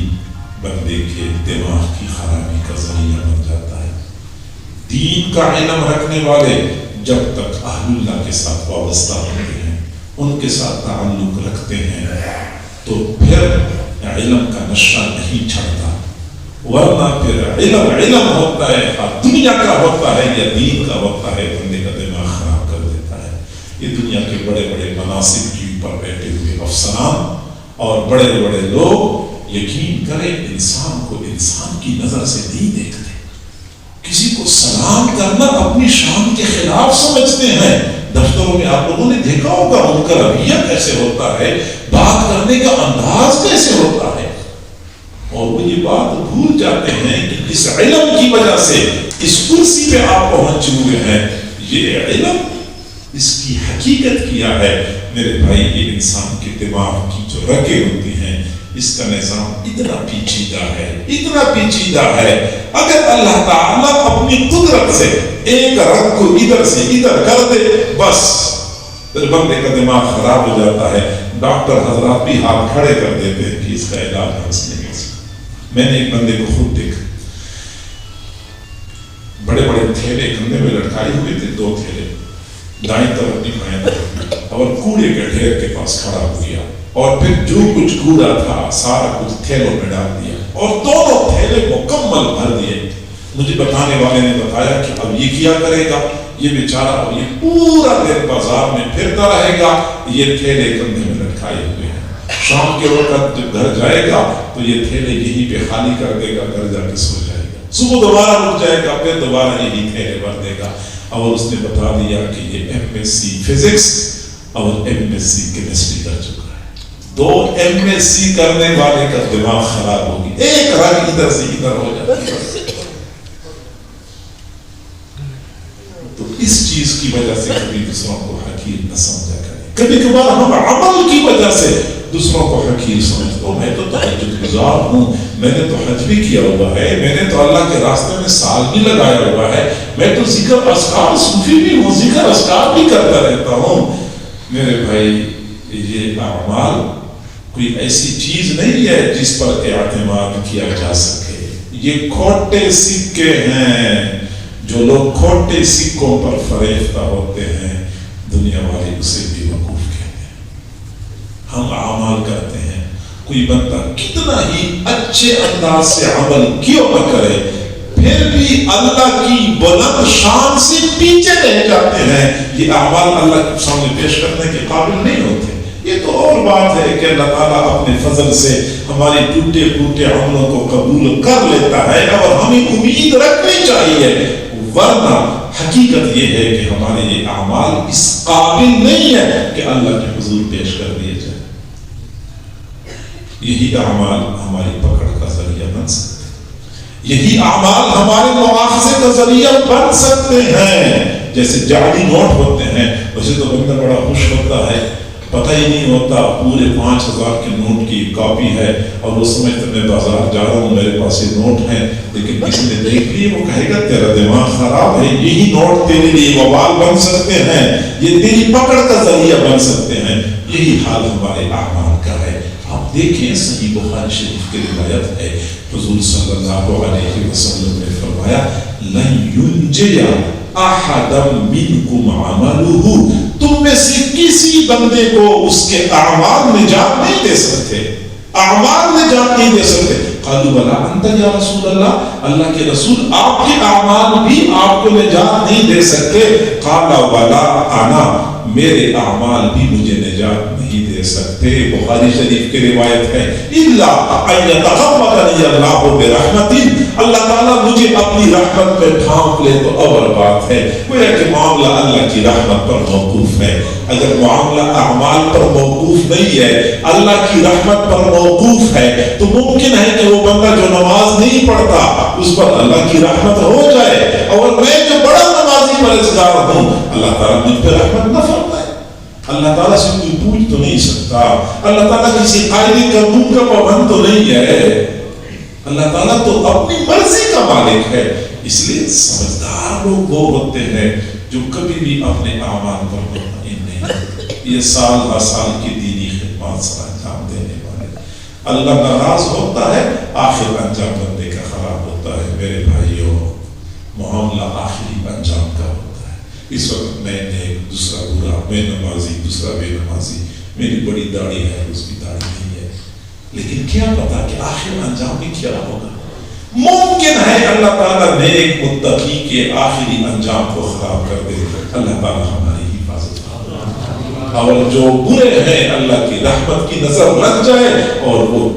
بندے کے دماغ کی خرابی کا ذریعہ بن جاتا ہے۔ دین کا علم رکھنے والے جب تک اہل اللہ کے ساتھ وابستہ ہوتے ہیں، ان کے ساتھ تعلق رکھتے ہیں، تو پھر علم کا نشہ نہیں چھڑتا، ورنہ پھر علم ہوتا ہے، دنیا کا ہوتا ہے یا دین کا ہوتا ہے، بندے کا دماغ خراب کر دیتا ہے۔ یہ دنیا کے بڑے بڑے مناصب کی پر بیٹھے ہوئے افسران اور بڑے بڑے لوگ یقین کریں انسان کو انسان کی نظر سے نہیں دیکھتے۔ کسی کو سلام کرنا اپنی شان کے خلاف سمجھتے ہیں۔ دفتروں میں آپ لوگوں نے دیکھا ہوگا ان کا رویہ کیسے ہوتا ہے، بات کرنے کا انداز کیسے ہوتا ہے، اور وہ یہ بات بھول جاتے ہیں کہ اس علم کی وجہ سے اس کرسی پہ آپ پہنچ ہوئے ہیں۔ یہ علم اس کی حقیقت کیا ہے۔ میرے بھائی یہ انسان کے دماغ کی جو رگیں ہوتی ہیں، اس کا نظام اتنا پیچیدہ ہے، اتنا پیچیدہ ہے. اگر اللہ تعالیٰ اپنی قدرت سے ایک رگ کو ادھر سے ادھر کر دے بس پھر بندے کا دماغ خراب ہو جاتا ہے. ڈاکٹر حضرات بھی ہاتھ کھڑے کر دیتے ہیں کہ اس کا علاج نہیں ہو سکتا. میں نے ایک بندے کو خود دیکھا، بڑے بڑے تھیلے کندھے میں لٹکائے ہوئے تھے، 2 تھیلے دائیں طرف بھی بائیں طرف، اور کوڑے کے ڈھیر کے پاس کھڑا ہو گیا اور پھر جو کچھ کوڑا تھا سارا کچھ تھیلوں میں ڈال دیا اور دونوں تھیلے مکمل بھر دیے. مجھے بتانے والے نے بتایا کہ اب یہ کیا کرے گا، یہ بیچارہ اب یہ پورا دن بازار میں پھرتا رہے گا، یہ تھیلے کندھے میں لٹکائے ہوئے ہیں. شام کے وقت جب گھر جائے گا تو یہ تھیلے یہیں پہ خالی کر دے گا، گھر جا کے سو جائے گا. صبح دوبارہ اٹھ جائے گا، پھر دوبارہ یہی تھیلے بھر دے گا. اور اس نے بتا دیا کہ یہ MSc فزکس اور MSc کیمسٹری کر چکا ہے. 2 MSc کرنے والے کا دماغ خراب ہوگی، ایک رگ ادھر سے ادھر ہو جاتی ہے. تو اس چیز کی وجہ سے کبھی دوسروں کو حقیر نہ سمجھا کریں. کبھی کبھار ہم عمل کی وجہ سے دوسروں کو حقیر سمجھتے ہو. میں تو تہجد گزار ہوں، میں نے تو حج بھی کیا ہوا ہے، میں نے تو اللہ کے راستے میں سال بھی لگایا ہوا ہے، میں تو ذکر اذکار صوفی بھی ہوں، ذکر اذکار بھی کرتا رہتا ہوں. میرے بھائی یہ اعمال کوئی ایسی چیز نہیں ہے جس پر اعتماد کیا جا سکے. یہ کھوٹے سکے ہیں. جو لوگ کھوٹے سکوں پر فریفتہ ہوتے ہیں دنیا والے اسے بے وقوف کہتے ہیں. ہم اعمال کرتے ہیں، کوئی بندہ کتنا ہی اچھے انداز سے عمل کیوں نہ کرے پھر بھی اللہ کی بلند شان سے پیچھے رہ جاتے ہیں. یہ اعمال اللہ کے سامنے پیش کرنے کے قابل نہیں ہوتے. یہ تو اور بات ہے کہ اللہ تعالیٰ اپنے فضل سے ہمارے ٹوٹے پھوٹے عملوں کو قبول کر لیتا ہے اور ہمیں امید رکھنی چاہیے. ورنہ حقیقت یہ ہے کہ ہمارے یہ اعمال اس قابل نہیں ہے کہ اللہ کے حضور پیش کر دیے جائیں. یہی اعمال ہماری پکڑ کا ذریعہ بن سکتے ہیں، یہی اعمال ہمارے مواخذے کا ذریعہ بن سکتے ہیں. جیسے جعلی نوٹ ہوتے ہیں، ویسے تو بندہ بڑا خوش ہوتا ہے، پتہ ہی نہیں ہوتا پورے 5000 کے نوٹ کی کاپی ہے اور وہ سمجھتے میں بازار جا رہا ہوں، میرے پاس یہ نوٹ ہیں، لیکن کسی نے دیکھ لیے وہ کہے گا تیرا دماغ خراب ہے. یہی نوٹ تیرے لیے وبال بن سکتے ہیں، یہ تیری پکڑ کا ذریعہ بن سکتے ہیں. یہی حال ہمارے اعمال کا ہے. آپ دیکھیں صحیح بخاری شریف کی روایت ہے، حضور صلی اللہ علیہ وسلم نے فرمایا لن ینجی احدا منکم عملہ، تم میں سے کسی بندے کو اس کے اعمال نجات نہیں دے سکتے، اعمال نجات نہیں دے سکتے. قالوا بلا انت یا رسول اللہ، اللہ کے رسول آپ کے اعمال بھی آپ کو نجات نہیں دے سکتے. قال ولا انا، میرے اعمال بھی مجھے نجات نہیں دے سکتے. بخاری شریف کی روایت ہے الا ان يتغمدني الله برحمت، اللہ تعالیٰ مجھے اپنی رحمت میں ڈھانپ لے تو اور بات ہے. گویا کہ معاملہ اللہ کی رحمت پر موقوف ہے. اگر معاملہ اعمال پر موقوف نہیں ہے، اللہ کی رحمت پر موقوف ہے، تو ممکن ہے کہ وہ بندہ جو نماز نہیں پڑھتا اس پر اللہ کی رحمت ہو جائے، اور میں جو بڑا نمازی پرہیزگار ہوں اللہ تعالیٰ مجھ پہ رحمت نہ فرمائے. اللہ تعالیٰ سے کوئی پوچھ تو نہیں سکتا، اللہ تعالیٰ کسی قاعدے قانون کا پابند تو نہیں ہے. اللہ تعالیٰ تو اپنی مرضی کا مالک ہے. اس لیے سمجھدار لوگ وہ ہوتے ہیں جو کبھی بھی اپنے اعمال پر مطمئن نہیں، یہ سال ہر سال کی دینی خدمات سے انجام دینے والے. اللہ ناراض ہوتا ہے، آخر انجام بندے کا خراب ہوتا ہے. میرے بھائیوں، معاملہ آخری انجام کا ہوتا ہے. اس وقت میں نے دوسرا برا، میں نمازی دوسرا بے نمازی، میری بڑی داڑھی ہے اس کی داڑھی نہیں ہے، لیکن کیا پتا کہ آخر انجام بھی کیا ہوگا. ممکن ہے اللہ تعالیٰ نیک متقی کے آخری انجام کو خراب کر دے. اللہ تعالیٰ ہماری حفاظت فرمائے. اور جو برے ہیں اللہ کی رحمت کی نظر لگ جائے اور وہ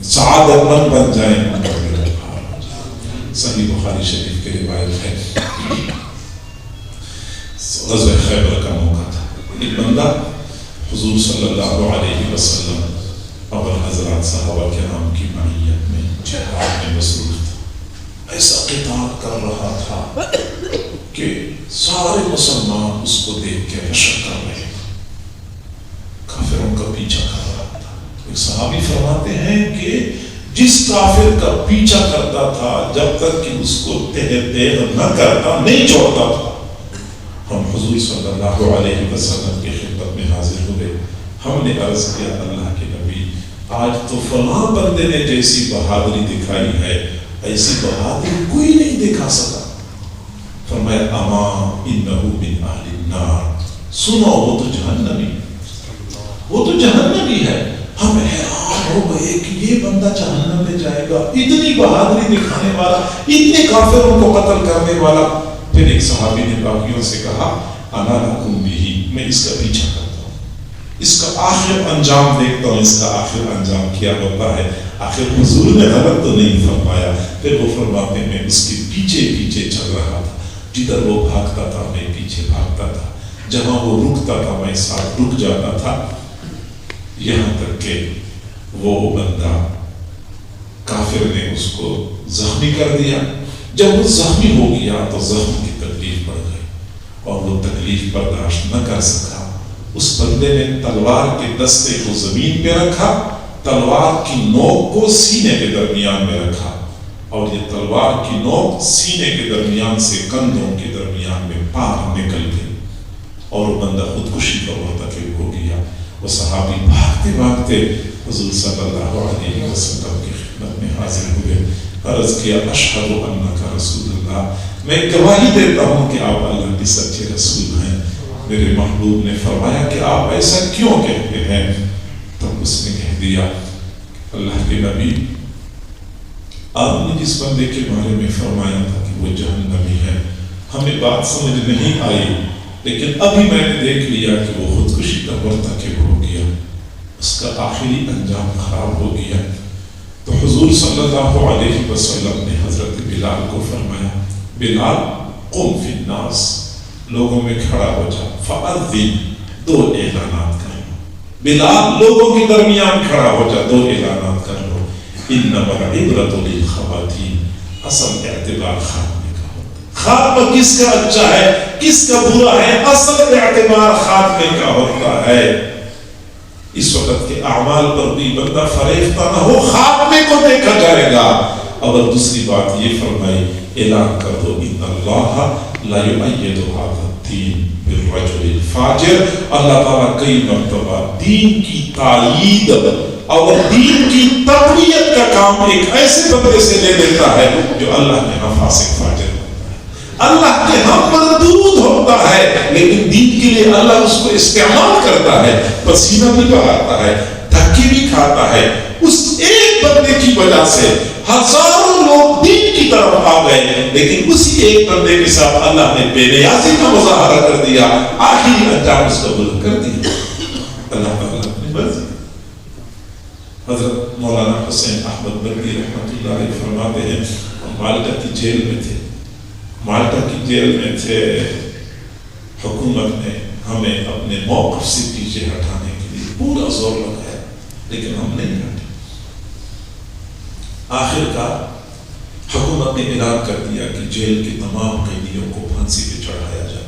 سعادت مند بن جائیں. صحیح بخاری شریف کی روایت ہے، غزوہ خیبر کا موقع تھا. ایک بندہ حضور صلی اللہ علیہ وسلم اور حضرات صحابہ کرام کی معیت میں جہاد میں مصروف تھا. ایسا قتال کر رہا تھا کہ سارے مسلمان اس کو دیکھ کے رشک کر رہے تھے. کافروں کا پیچھا کر رہا تھا. ایک صحابی فرماتے ہیں کہ جس کافر کا پیچھا کرتا تھا جب تک کہ اس کو تیغ نہ کرتا نہیں چھوڑتا تھا. ہم حضور صلی اللہ علیہ وسلم کی خدمت میں حاضر ہوئے. ہم نے عرض کیا اللہ کے نبی آج تو فلاں بندے نے جیسی بہادری دکھائی ہے ایسی بہادری کوئی نہیں دکھا سکا. فرمایا اما انہ من اہل النار، سنو وہ تو جہنمی، وہ تو جہنمی ہے. ہم حیران ہو گئے کہ یہ بندہ جہنم میں جائے گا، اتنی بہادری دکھانے والا، اتنے کافروں کو قتل کرنے والا. پھر ایک صحابی نے باقیوں سے کہا انا لکم بہ، میں اس کا پیچھا کرتا ہوں، اس کا آخر انجام دیکھتا ہوں، اس کا آخر انجام کیا ہوتا ہے. آخر حضور نے غلط تو نہیں فرمایا. پھر وہ فرماتے میں اس کے پیچھے پیچھے چل رہا تھا، جدھر وہ بھاگتا تھا میں پیچھے بھاگتا تھا، جہاں وہ رکتا تھا میں ساتھ رک جاتا تھا، یہاں تک کہ وہ بندہ کافر نے اس کو زخمی کر دیا. جب وہ زخمی ہو گیا تو زخم کی تکلیف بڑھ گئی اور وہ تکلیف برداشت نہ کر سکا. اس بندے نے تلوار کے دستے کو زمین پہ رکھا، تلوار کی نوک کو سینے کے درمیان میں رکھا، اور یہ تلوار کی نوک سینے کے درمیان سے کندھوں کے درمیان میں پار نکل گئی اور وہ بندہ خودکشی کا مرتکب ہو گیا. وہ صحابی بھاگتے بھاگتے حضور صلی اللہ علیہ وسلم کی خدمت میں حاضر ہوئے. عرض کیا اشہد انک رسول اللہ، میں گواہی دیتا ہوں کہ آپ اللہ کے سچے رسول ہیں. میرے محبوب نے فرمایا کہ آپ ایسا کیوں کہتے ہیں؟ تب اس نے کہہ دیا اللہ کے نبی آپ نے جس بندے کے بارے میں فرمایا تھا کہ وہ جہنمی ہے، ہمیں بات سمجھ نہیں آئی، لیکن ابھی میں نے دیکھ لیا کہ وہ خودکشی کا مرتکب ہو گیا، اس کا آخری انجام خراب ہو گیا. تو حضور صلی اللہ علیہ وسلم نے حضرت بلال کو فرمایا بلال قم فی الناس، لوگوں میں کھڑا ہو جا، فأذن، دو اعلانات کر لو. بلال لوگوں کے درمیان کھڑا ہو جا، دو اعلانات کر لو. انما العبرۃ للخواتین، اصل اعتبار خاتمے کا ہوتا ہے. خاتمہ کس کا اچھا ہے کس کا برا ہے، اصل اعتبار خاتمے کا ہوتا ہے. اس وقت کے اعمال پر بھی بندہ فریفتہ نہ ہو، خاتمے کو دیکھا جائے گا. اور دوسری بات یہ فرمائی اعلان کر دو ان اللہ لا یؤید ھذا الدین بالرجل الفاجر، اللہ تعالیٰ کئی مرتبہ دین کی تائید اور دین کی تقویت کا کام ایک ایسے بندے سے لے لیتا ہے جو اللہ کے ہاں فاسق فاجر ہوتا ہے، اللہ کے ہاں مردود ہوتا ہے، لیکن دین کے لیے اللہ اس کو استعمال کرتا ہے، پسینہ بھی بہاتا ہے، دھکے بھی کھاتا ہے. اس ایک بندے کی وجہ سے ہزاروں لوگ دین کی طرف آ گئے، لیکن اسی ایک بندے کے ساتھ اللہ نے بے نیازی کا مظاہرہ کر دیا، آخری انجام اس کا بلند کر دیا. اللہ تعالیٰ اپنی مرضی. حضرت مولانا حسین احمد برگی رحمۃ اللہ علیہ فرماتے ہیں ہم مالٹا کی جیل میں تھے، مالٹا کی جیل میں تھے، حکومت نے ہمیں اپنے موقف سے پیچھے ہٹانے کے لیے پورا زور لگایا، لیکن ہم نہیں ہٹے. آخر کار حکومت نے اعلان کر دیا کہ جیل کے تمام قیدیوں کو پھانسی پہ چڑھایا جائے.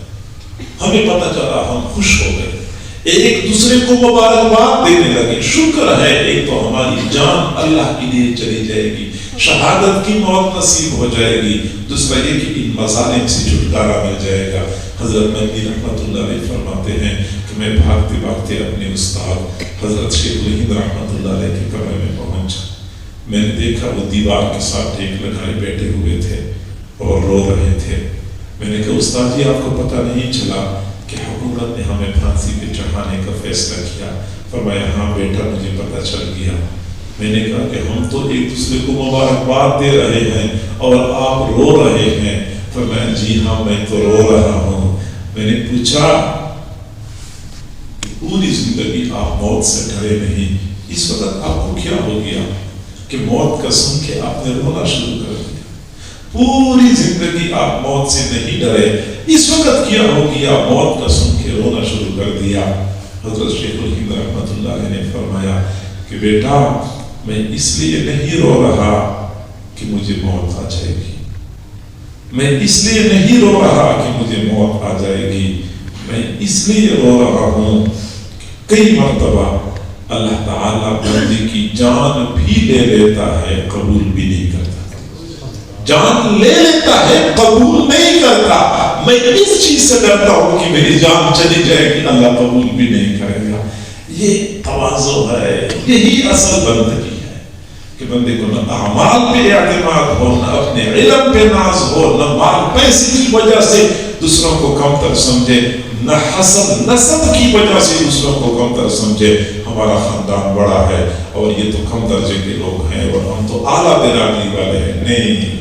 ہمیں پتہ چلا، ہم خوش ہو گئے، ایک دوسرے کو مبارکباد دینے لگے. شکر ہے ایک تو ہماری جان اللہ کے لیے چلی جائے گی، شہادت کی موت نصیب ہو جائے گی، دوسرا یہ کہ ان مظالم سے چھٹکارا مل جائے گا. حضرت مہدی رحمۃ اللہ علیہ فرماتے ہیں کہ میں بھاگتے بھاگتے اپنے استاد حضرت شیخ الہند رحمۃ اللہ علیہ کے کمرے میں پہنچا. میں نے دیکھا وہ دیوار کے ساتھ ٹیک لگائے بیٹھے ہوئے تھے اور رو رہے تھے. میں نے کہا استاد جی آپ کو پتہ نہیں چلا کہ حکومت نے ہمیں پھانسی پہ چڑھانے کا فیصلہ کیا؟ فرمایا ہاں بیٹا مجھے پتہ چل گیا. میں نے کہا کہ ہم تو ایک دوسرے کو مبارکباد دے رہے ہیں اور آپ رو رہے ہیں. فرمایا جی ہاں میں تو رو رہا ہوں. میں نے پوچھا پوری زندگی آپ موت سے ڈرے نہیں، اس وقت آپ کو کیا ہو گیا کہ موت کا سن کے آپ نے رونا شروع کر دیا؟ پوری زندگی آپ موت سے نہیں ڈرے، اس وقت کیا ہو گیا موت کا سن کے رونا شروع کر دیا؟ حضرت شیخ الہند رحمۃ اللہ علیہ نے فرمایا کہ بیٹا میں اس لیے نہیں رو رہا کہ مجھے موت آ جائے گی، میں اس لیے نہیں رو رہا کہ مجھے موت آ جائے گی، میں اس لیے رو رہا ہوں کہ کئی مرتبہ اللہ تعالیٰ بندے کی جان بھی لے لیتا ہے، قبول بھی نہیں کرتا۔ جان لے لیتا ہے، قبول نہیں کرتا۔ میں اس چیز سے ڈرتا ہوں کہ میری جان چلی جائے کہ اللہ قبول بھی نہیں کرے گا۔ یہ تواضع ہے، یہی اصل بندگی ہے کہ بندے کو نہ اعمال پہ اعتماد ہو، نہ اپنے علم پہ ناز ہو، نہ مال پیسے کی وجہ سے دوسروں کو کم تر سمجھے، نہ حسد نسب کی وجہ سے دوسروں کو کم تر سمجھے۔ ہمارا خاندان بڑا ہے اور یہ تو کم درجے کے لوگ ہیں اور ہم تو اعلیٰ برادری والے ہیں۔ نہیں،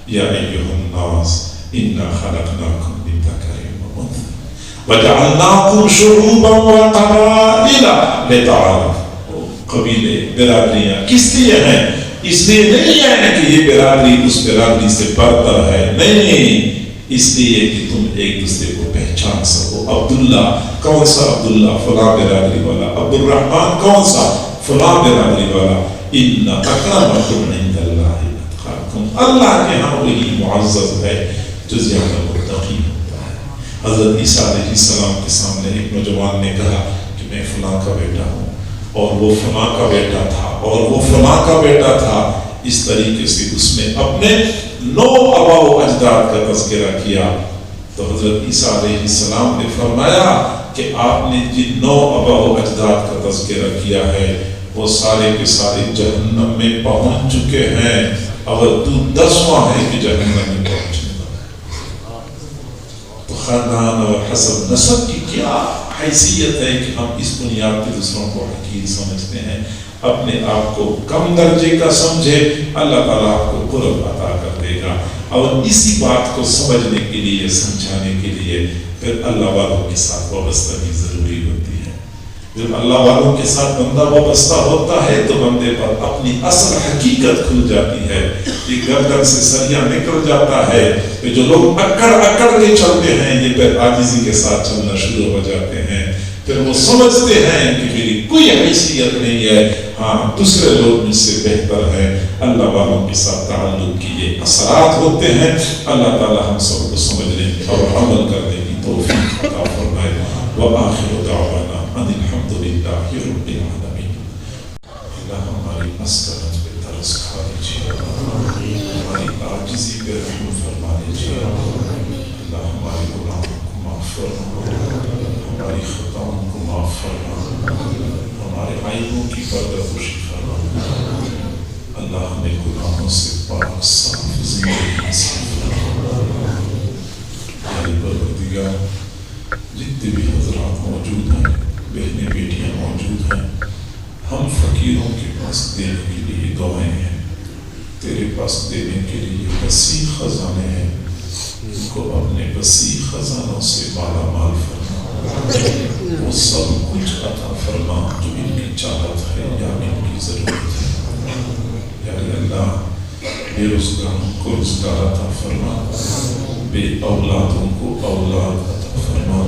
یا ایھا الناس انا خلقناکم من ذکر وانثى وجعلناکم شعوبا وقبائل لتعارفوا۔ قبیلے، برادریاں کس لیے ہیں؟ اس لیے نہیں ہے کہ یہ برادری اس برادری سے برتر ہے، نہیں، اس لیے کہ تم ایک دوسرے کو پہچان سکو۔ عبداللہ کون سا؟ عبداللہ فلاں برادری والا۔ عبد الرحمن کون سا؟ فلاں برادری والا۔ ان اکرمکم عند اللہ اتقاکم، اللہ کے ہاں وہی معزز ہے جو زیادہ متقی ہوتا ہے۔ حضرت عیسیٰ علیہ السلام کے سامنے ایک نوجوان نے کہا کہ میں فلاں کا بیٹا ہوں اور وہ فلاں کا بیٹا تھا اور وہ فلاں کا بیٹا تھا۔ اس طریقے سے اس نے اپنے 9 آباء و اجداد کا تذکرہ کیا۔ تو حضرت عیسیٰ علیہ السلام نے فرمایا کہ آپ نے جن 9 آباء و اجداد کا تذکرہ کیا ہے وہ سارے کے سارے جہنم میں پہنچ چکے ہیں، اگر تو 10واں ہے کہ جہنم میں پہنچنے والا۔ تو خاندان اور حسب نسب کی کیا حیثیت ہے کہ ہم اس بنیاد پہ دوسروں کو حقیر سمجھتے ہیں، اپنے آپ کو کم درجے کا سمجھے، اللہ تعالیٰ آپ کو قرب عطا کر دے گا۔ اور اسی بات کو سمجھنے کے لیے، سمجھانے کے لیے پھر اللہ والوں کے ساتھ وابستگی ضروری ہوتی ہے۔ جب اللہ والوں کے ساتھ بندہ وابستہ ہوتا ہے تو بندے پر اپنی اصل حقیقت کھل جاتی ہے، یہ گردن سے سریا نکل جاتا ہے۔ جو لوگ اکڑ کے چلتے ہیں یہ پھر عاجزی کے ساتھ چلنا شروع ہو جاتے ہیں، پھر وہ سمجھتے ہیں کہ میری کوئی حیثیت نہیں ہے، ہاں دوسرے لوگ مجھ سے بہتر ہیں۔ اللہ والوں کے ساتھ تعلق کی یہ اثرات ہوتے ہیں۔ اللہ تعالی ہم سب کو سمجھنے اور عمل کرنے کی توفیق عطا فرمائے۔ وآخر دعوانا ان الحمد للہ رب العالمین۔ اللہ ہماری مسکنت پہ ترس کھا لیجیے، ہماری عاجزی پہ رحم فرما لیجیے۔ اللہ ہمارے گناہوں کو معاف فرما، ہماری خطاؤں کو معاف فرما، ہمارے عیبوں کی پردہ پوشی فرما۔ اللہ ہمیں گناہوں سے پاک صاف زندگی نصیب فرما۔ میرے پروردگار، جتنے بھی حضرات موجود ہیں، بہنیں بیٹیاں موجود ہیں، ہم فقیروں کے پاس دینے کے لیے دعائیں ہیں، تیرے پاس دینے کے لیے وسیع خزانے ہیں، ان کو اپنے وسیع خزانوں سے مالا مال فرما، وہ سب کچھ عطا فرما جو ان کی چاہت ہے یا ان کی ضرورت ہے۔ یا اللہ، بے روزگاروں کو روزگار عطا فرما، بے اولادوں کو اولاد عطا فرما،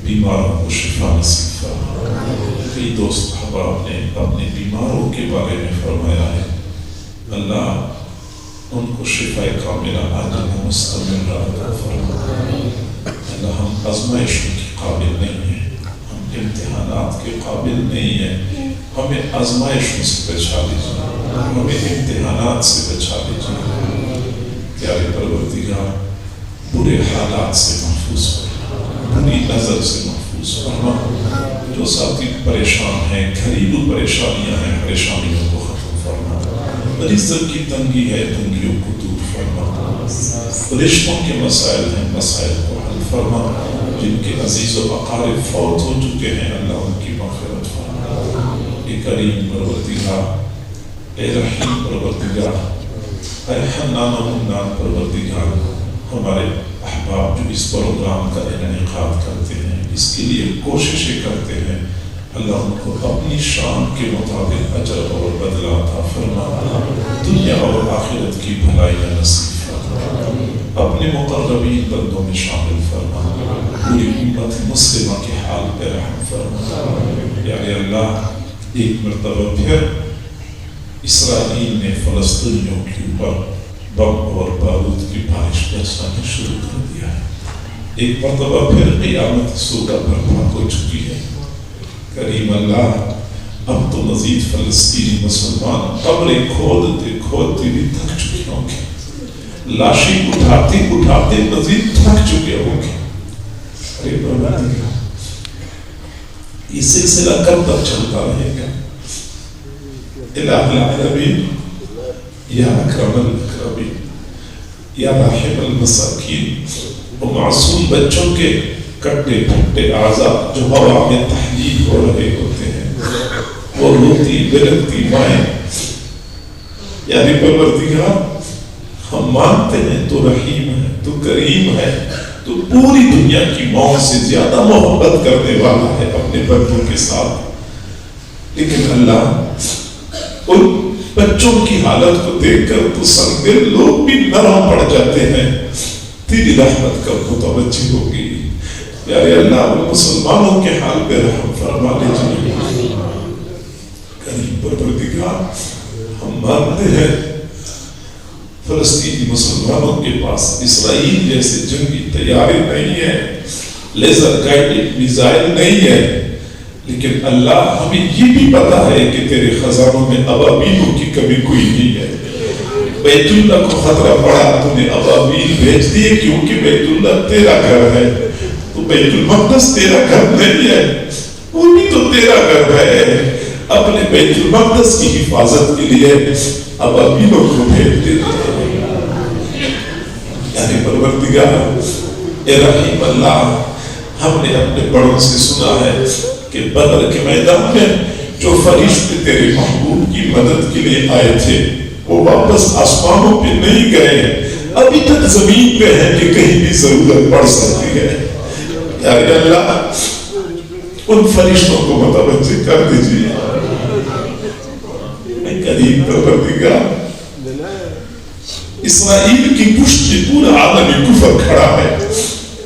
بیماروں کو شفا نصیب فرما۔ کئی دوست احباب نے اپنے بیماروں کے بارے میں فرمایا ہے، اللہ ان کو شفا کاملہ عاجل مستمر عطا فرما۔ اللہ ہم آزمائشوں کے قابل نہیں ہیں، ہم امتحانات کے قابل نہیں ہیں، ہمیں آزمائشوں سے بچا لیجیے، ہمیں امتحانات سے بچا لیجیے۔ پیارے پروردگار، برے حالات سے محفوظ فرما، بری نظر سے محفوظ فرما۔ جو ساتھی پریشان ہیں، گھریلو پریشانیاں ہیں، پریشانیوں کو ختم فرما۔ رزق کی تنگی ہے، تنگیوں کو دور فرما۔ رشتوں کے مسائل ہیں، مسائل کو حل فرما۔ جن کے عزیز و اقارب فوت ہو چکے ہیں، اللہ ان کی مغفرت فرما۔ اے کریم پروردگار، اے رحیم پروردگار، اے حنان و منان پروردگار، ہمارے احباب جو اس پروگرام کا انعقاد کرتے ہیں، اس کے لیے کوششیں کرتے ہیں، اللہ ان کو اپنی شان کے مطابق اجر اور بدلہ عطا فرما، دنیا اور آخرت کی بھلائیاں نصیب فرما، اپنے مقربین بندوں میں شامل فرما، پوری امت مسلمہ کے حال پہ رحم فرما۔ یا اللہ، ایک مرتبہ پھر اسرائیل نے فلسطینیوں کے اوپر بم اور بارود کی بارش برسانا شروع کر دیا ہے۔ ایک مرتبہ پھر قیامت سودہ برپا ہو چکی ہے۔ کریم اللہ، اب تو مزید فلسطینی مسلمان قبریں کھودتے کھودتے بھی تھک چکے ہوں گے، لاشیں اٹھاتے اٹھاتے مزید تھک چکے ہوں گے۔ ارے پروردگار، یہ سلسلہ کب تک چلتا رہے گا؟ الہ العالمین، یا اکرم الاکرمین، یا راحم المساکین، وہ معصوم بچوں کے کٹے پھٹے اعضاء جو ہوا میں تحلیل ہو رہے ہوتے ہیں، وہ روتی بلکتی مائیں، یعنی پروردگار ہم مانتے ہیں تو رحیم ہے، تو کریم ہے، تو پوری دنیا کی ماؤں سے زیادہ محبت کرنے والا ہے اپنے بندوں کے ساتھ، لیکن اللہ ان بچوں کی حالت کو دیکھ کر تو سنگدل لوگ بھی نرم پڑ جاتے ہیں، تیری رحمت کب متوجہ ہوگی؟ پیارے اللہ، ان مسلمانوں کے حال پہ رحم فرما لیجیے۔ کریم پروردگار، ہم مانتے ہیں فلسطینی مسلمانوں کے پاس اسرائیل جیسے جنگی طیارے نہیں ہیں، لیزر گائیڈڈ میزائل نہیں ہے، لیکن اللہ ہمیں یہ بھی پتا ہے کہ تیرے خزانوں میں ابابیلوں کی کمی کوئی نہیں ہے۔ بیت اللہ کو خطرہ پڑا، تو نے ابابیل بھیج دیے، کیونکہ بیت اللہ تیرا گھر ہے، تو بیت المقدس تیرا گھر نہیں ہے، وہ بھی تو تیرا گھر ہے۔ اپنے بیت المقدس کی حفاظت کے لیے ابابیلوں کو بھیج دیتے ہیں۔ یعنی پروردگار اے رحیم اللہ، ہم نے اپنے بڑوں سے سنا ہے کہ بدر کے میدان میں جو فرشتے تیرے محبوب کی مدد کے لیے آئے تھے وہ واپس آسمانوں پہ نہیں گئے، ابھی تک زمین پہ ہے کہ کہیں بھی ضرورت پڑ سکتی ہے۔ یا اللہ، ان فرشتوں کو متوجہ کر دیجیے۔ کریم پروردگار، اسرائیل کی پشت سے پورا عالم کفر کھڑا ہے،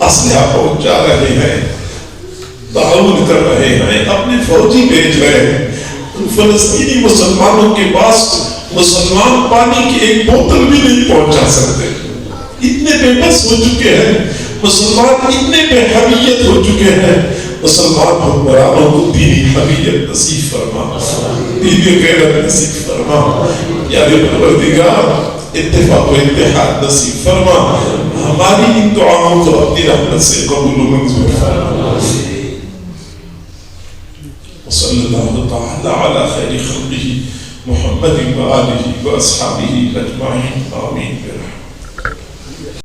اسلحہ پہنچا رہے ہیں، تعاون کر رہے ہیں، اپنے فوجی بھیج رہے ہیں۔ فلسطینی مسلمانوں کے پاس مسلمان پانی کی ایک بوتل بھی نہیں پہنچا سکتے، اتنے بے بس ہو چکے ہیں مسلمان، اتنے بے حمیت ہو چکے ہیں۔ مسلمان حکمرانوں کو دینی حمیت نصیب فرما، دینی غیرت نصیب فرما، یا پروردگار اتفاق و اتحاد نصیب فرما، ہماری ان دعاؤں کو اپنی رحمت سے قبول و منظور فرما۔ وصلی اللہ تعالی علی خیر خلقہ محمد و آلہ و اصحابہ اجمعین، آمین برحمتہ۔